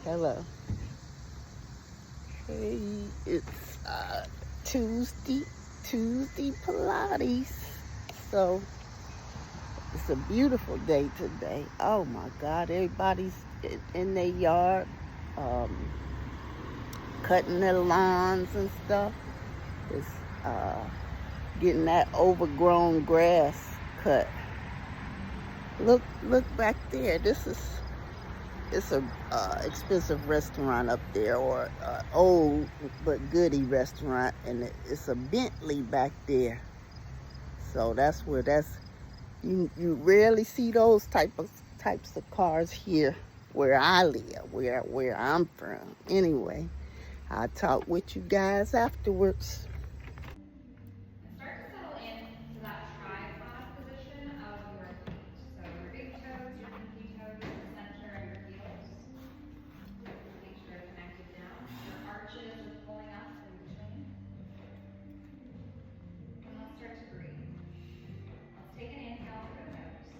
Hello. Hey, it's Tuesday Pilates. So it's a beautiful day today. Oh my God, everybody's in their yard, um, cutting their lawns and stuff. It's getting that overgrown grass cut. Look back there. It's a expensive restaurant up there, or old but goody restaurant, and it's a Bentley back there. So that's you rarely see those types of cars here where I live, where I'm from. Anyway, I'll talk with you guys afterwards. And start to settle in to that tripod position of your feet. So your big toes, your pinky toes, the center of your heels. Make sure they're connected down. Your arches are pulling up in between. And let's start to breathe. Let's take an inhale through the nose.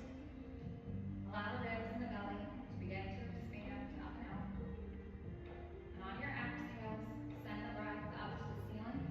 Allow the ribs and the belly to begin to expand up and out. And on your exhales, send the breath up to the ceiling.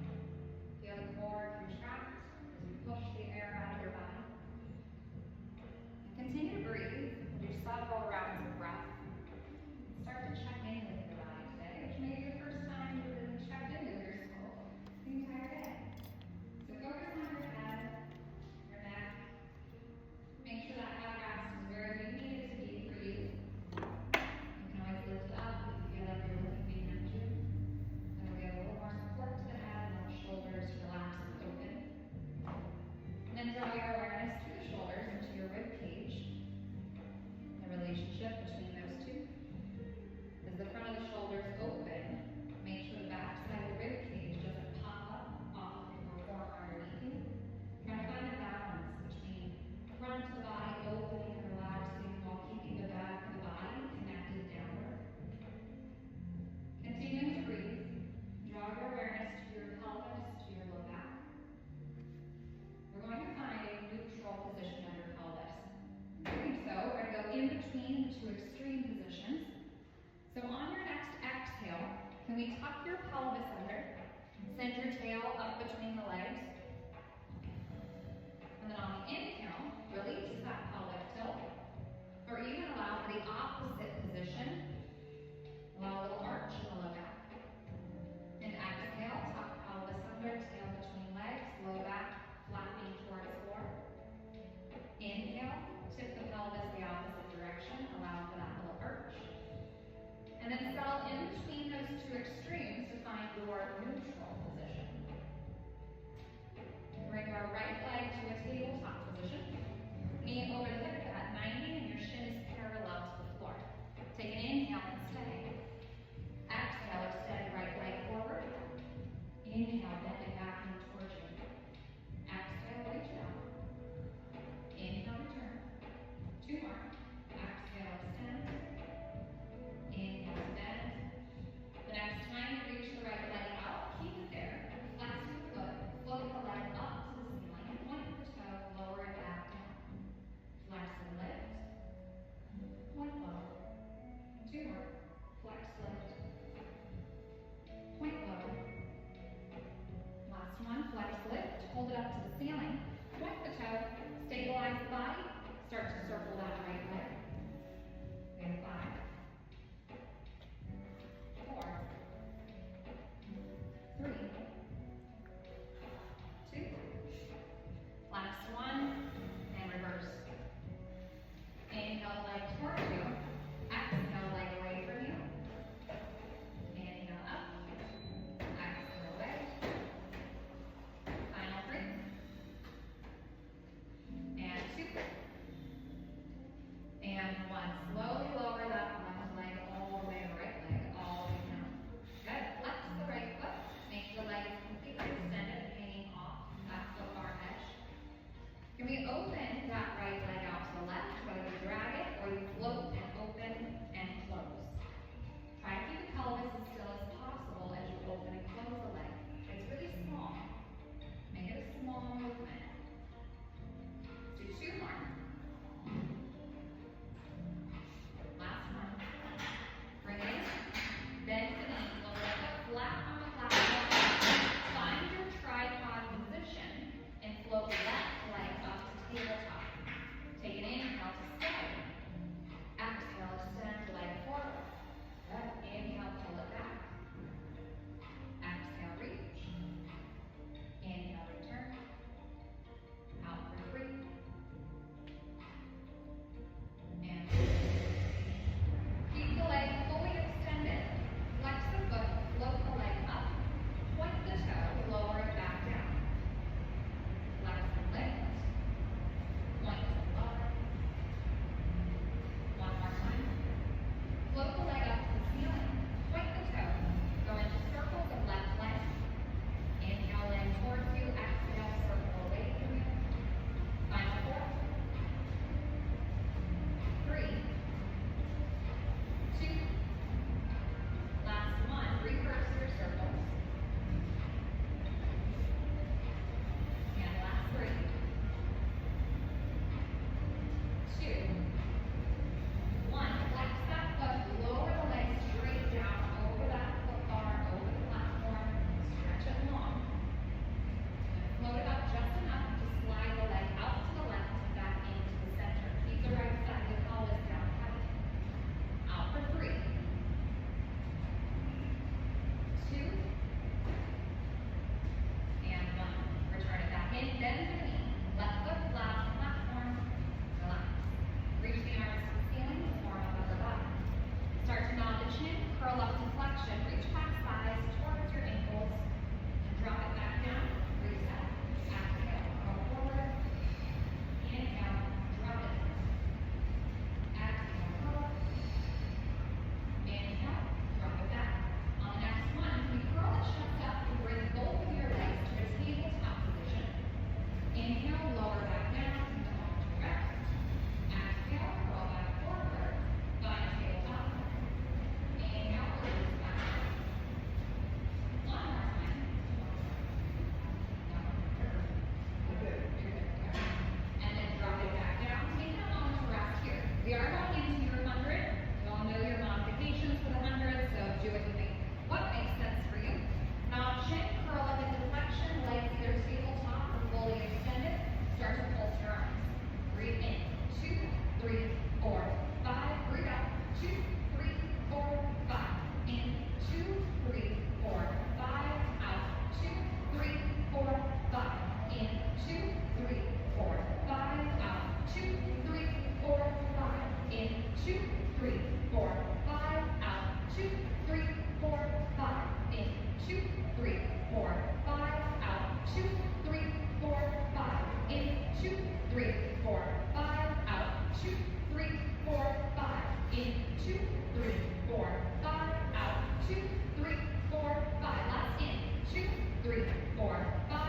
3, 4, 5, out, 2, 3, 4, 5, in, 2, 3, 4, 5, out, 2, 3, 4, 5, in, 2, 3, 4, 5, out, 2, 3, 4, 5, in, 2, 3, 4, 5, out, 2, 3, 4, 5, last in, 2, 3, 4, 5,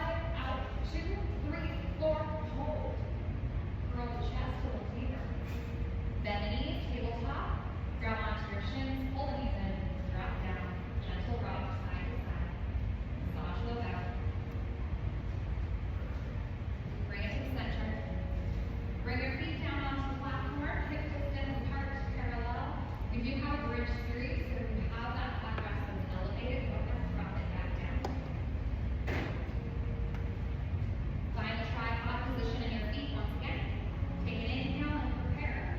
out, 2, 3, 4, hold. Curl the chest a little deeper. Bend the knees, tabletop. Grab onto your shins, pull the knees in, drop down. Gentle rock side to side. Massage those out. Bring it to the center. Bring your feet down onto the platform. Hip distance apart, parallel. We do have a bridge series, so if you have that flat rest that's elevated, go ahead and drop it back down. Find the tripod position in your feet once again. Take an inhale and prepare.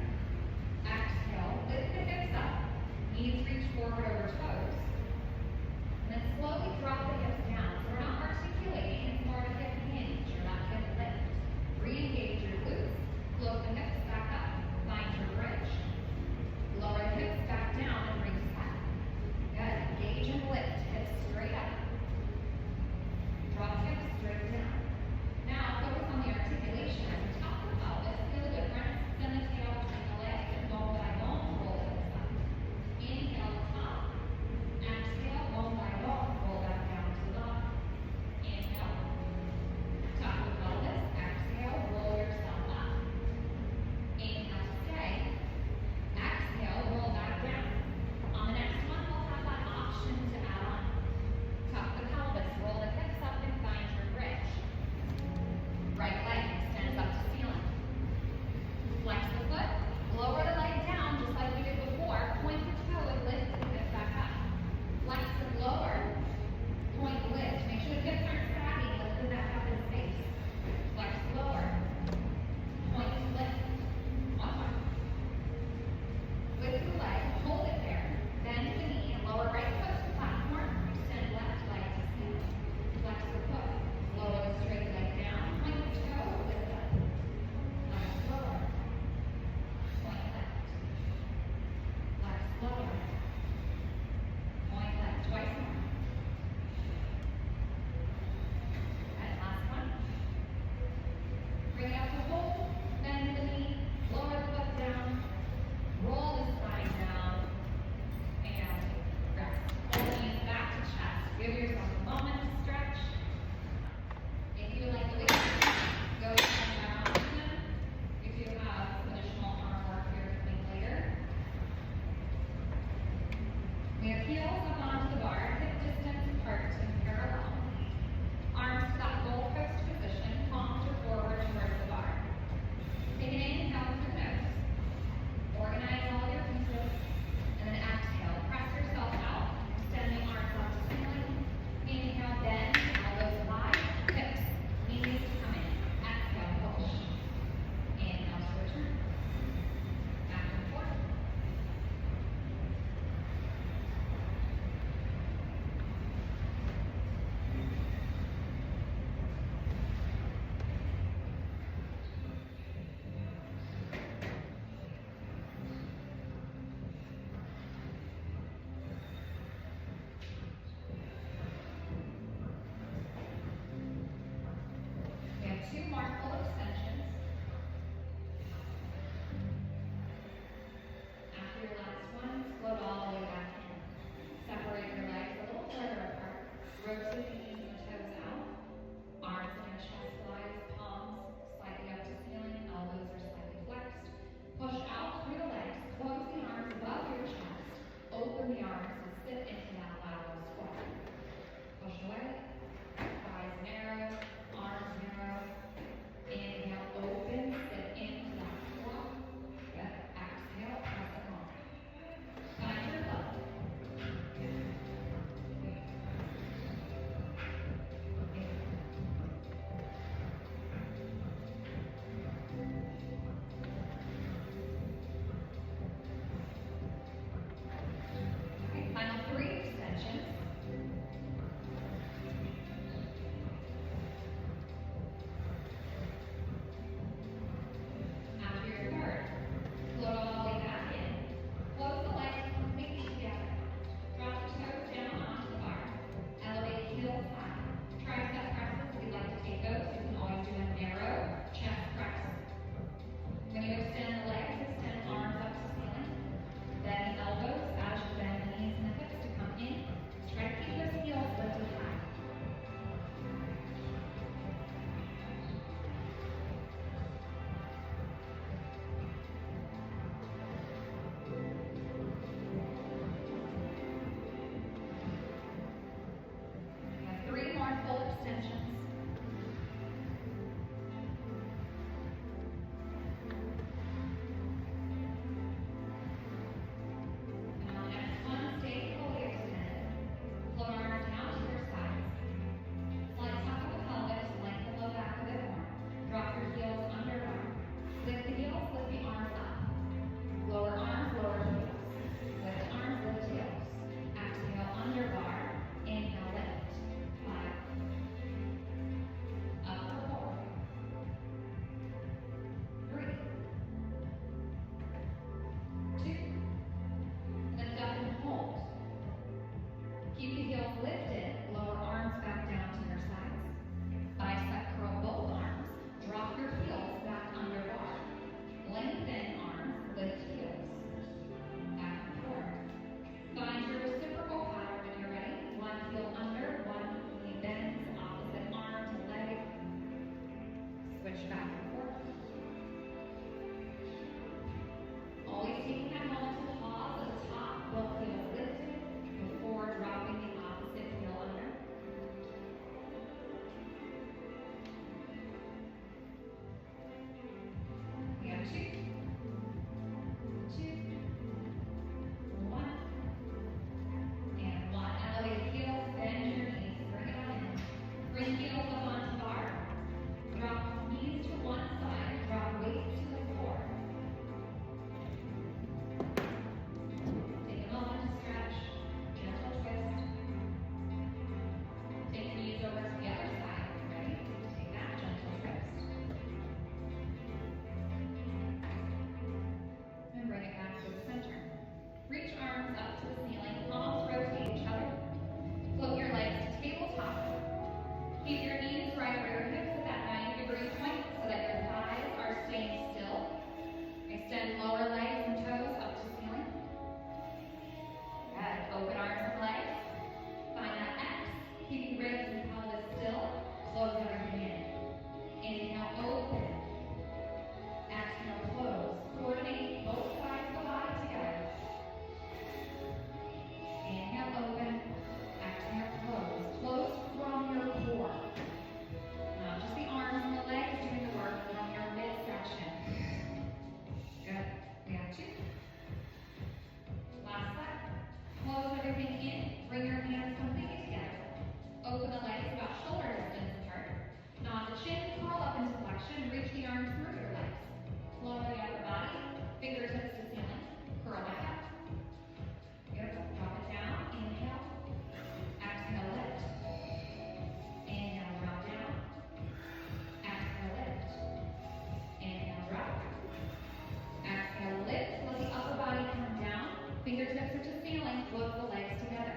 Exhale, lift the hips up. Knees reach forward over toes. And then slowly drop the hips down. So we're not articulating, it's more of a hip hinge or that hip lift. Re-engage your glutes. Float the hips back up. Find your bridge. Lower the hips back everything in, bring your hands completely together. Open the legs about shoulder distance apart. Nod the chin, curl up into flexion, reach the arms through your legs. Lower the upper body, fingertips to ceiling, curl back up. Beautiful. Drop it down, inhale. Exhale, lift. Inhale, drop down. Exhale, lift. Inhale, drop. Exhale, lift. Let the upper body come down. Fingertips are to ceiling, float the legs together.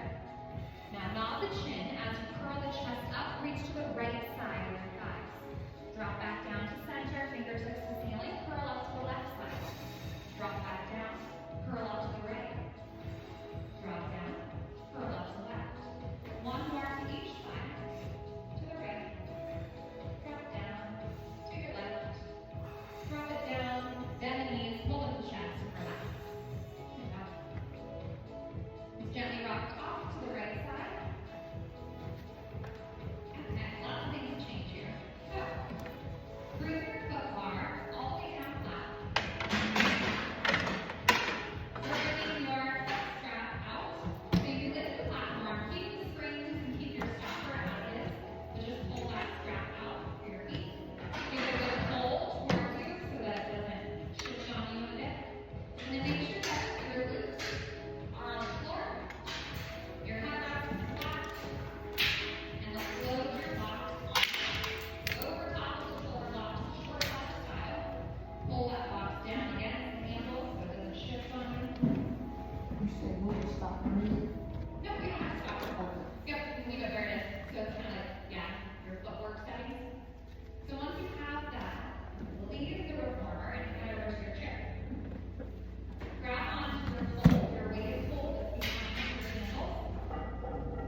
Now nod the chin as you curl the chest up, reach to the right side of your thighs. Drop back down to center, fingertips to ceiling, curl up to the left side. Drop back down, curl up to the right. Drop down, curl up to the left. One more to each side. To the right. Drop down, to your left. Drop it down, bend the knees, pull the chest, and relax. Gently rock off to the right side. Okay, lots of things to change here. So, bring your foot bar all the way down flat. We're bringing your foot strap out. So you can lift the platform, keep the springs, and keep your stopper as is. So just pull that strap out for your feet. Give it a good pull towards you so that it doesn't shift on you a bit. And then make sure that your glutes are on the floor. Your head wraps flat, and let's load your box over top of the shoulder block, short box style. Pull that box down again, handle so it doesn't shift on you. You said move the stopper in? No, we don't have to stop. Yep, you can leave it where it is. So it's kind of like, yeah, your footwork settings. So once you have that, leave the reformer and head over to your chair. Grab onto your pole, your weighted pole that's behind your handle.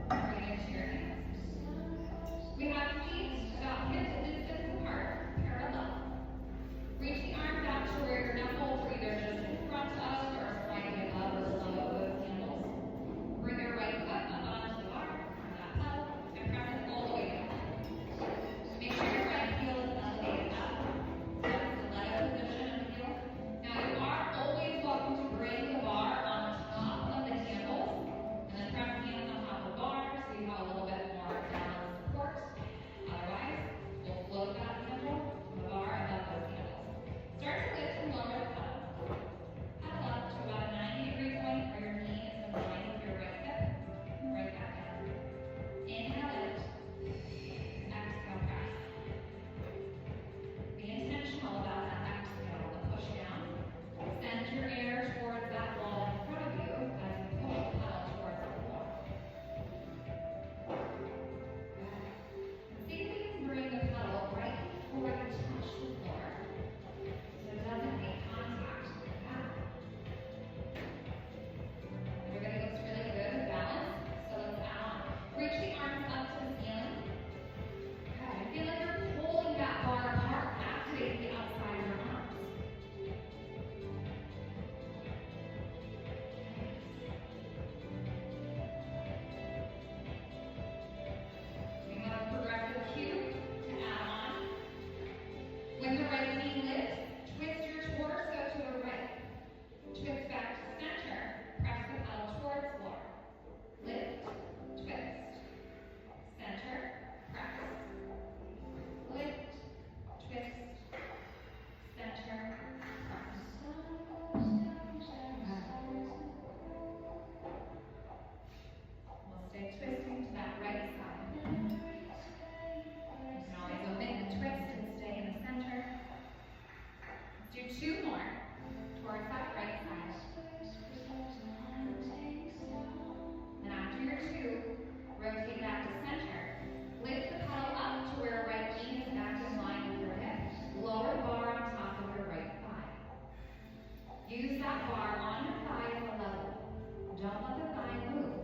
Bring it to your hands. We have feet about hip distance apart, parallel. Reach the arms out to where your knuckles are either just in front of or slightly above or below those handles. Bring your right foot up onto the bar, or that pedal, and press it all the way down. Make sure your right heel is elevated up. That's the letter position of the heel. Now you are always welcome to bring the bar on top of the handles, and then press hands on top of the bar so you have a little bit more balance support. Otherwise, we'll float that handle from the bar above those handles. Start to lift and lower the pedal. Pedal up to about a 90-degree point where your knee is in line with your right hip. Right back down. Inhale, lift. Exhale, press. Be intentional about that exhale, the push down. Send your air towards that wall in front of you as you push the pedal towards the floor. Good. See if you can bring the pedal right before you touch the floor so it doesn't make contact with the pedal. Everybody looks really good with balance, so let's add on. Reach the arms up to the ceiling. Okay, I feel like you're pulling that bar apart, activate the outside of your arms. We have a progressive cue to add on. When the right knee lifts, twist your torso to the right. Twist back to center. Press the pedal towards floor. Lift, twist. Center, press. Lift, twist. Center, press. We'll stay twisting to that right side. You can always omit the twist and stay in the center. Let's do two more towards that right side. Then after your two, rotate back to center. Lift the pedal up to where right knee is back in line with your hip. Lower bar on top of your right thigh. Use that bar on your thigh as a level. Don't let the thigh move.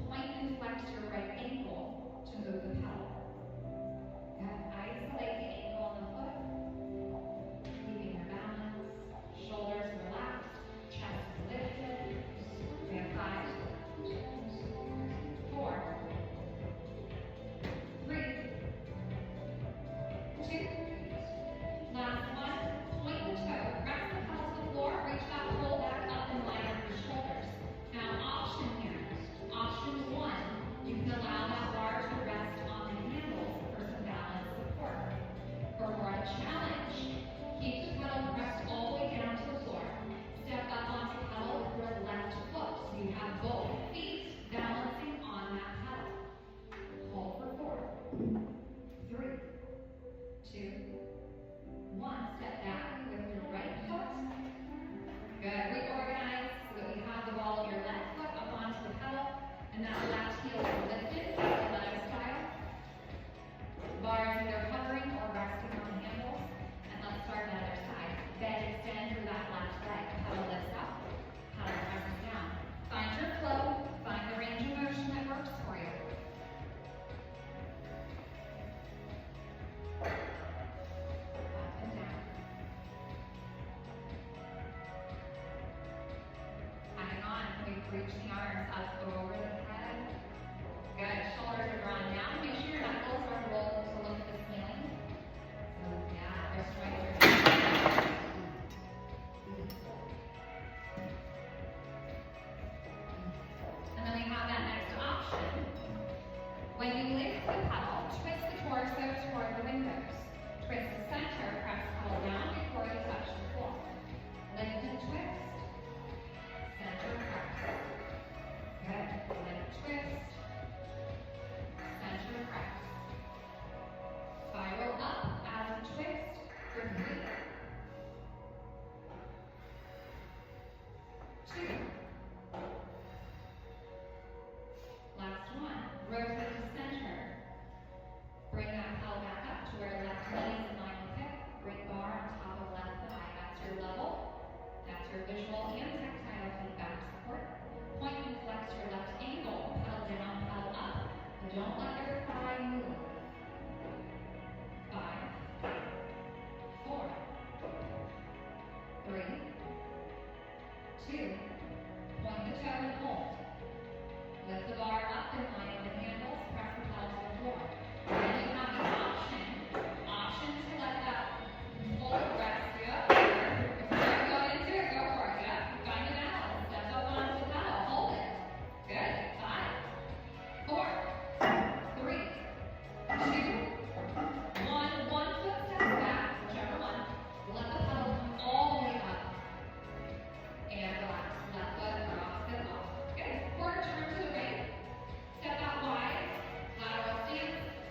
Point and flex your right ankle to move the pedal. Good. Isolate the ankle and the foot. Keeping your balance. Shoulders relaxed. Chest lifted. We have 5, 4, 3, 2. Last one. Point the toe. Press the pedal to the floor. Reach that pole back up in line with your shoulders. Now option and hold. Lift the bar up in line with the handles, press the pedal to the floor. Then you have the option to let that hold rest you up here. If you're going to go into it, go for it. Yep, find the balance. Step up onto the pedal, hold it. Good. 5, 4, 3, 2, 1. One foot steps back, whichever one. Let the pedal come all the way up. And relax. Left foot drops, step off. Good. Quarter turn to the right. Step out wide. Lateral stance.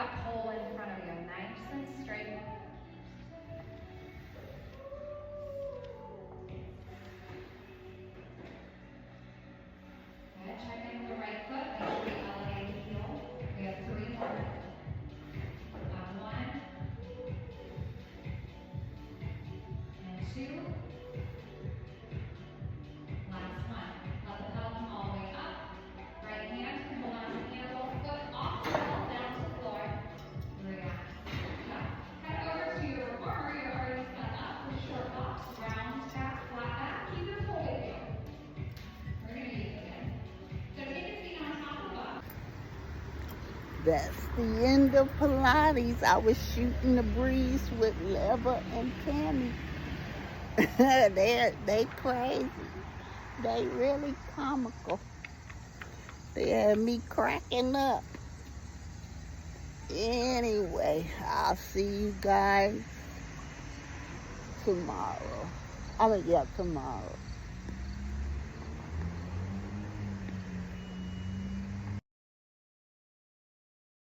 that pole in front of you, nice and straight. Good. Check in with the right foot. Make sure we elevate the heel. We have 3 more. 1 and 2. Last one. Let the pedal come all the way up. Right hand, hold on to the handle, foot off the pedal, down to the floor. Relax. Up. Head over to your reformer. You're already set up with short box, round back, flat back. Keep your full weight here. We're going to use it again. So take a seat on top of the box. That's the end of Pilates. I was shooting the breeze with Lever and Tammy. they crazy. They really comical. They had me cracking up. Anyway, I'll see you guys tomorrow. Tomorrow.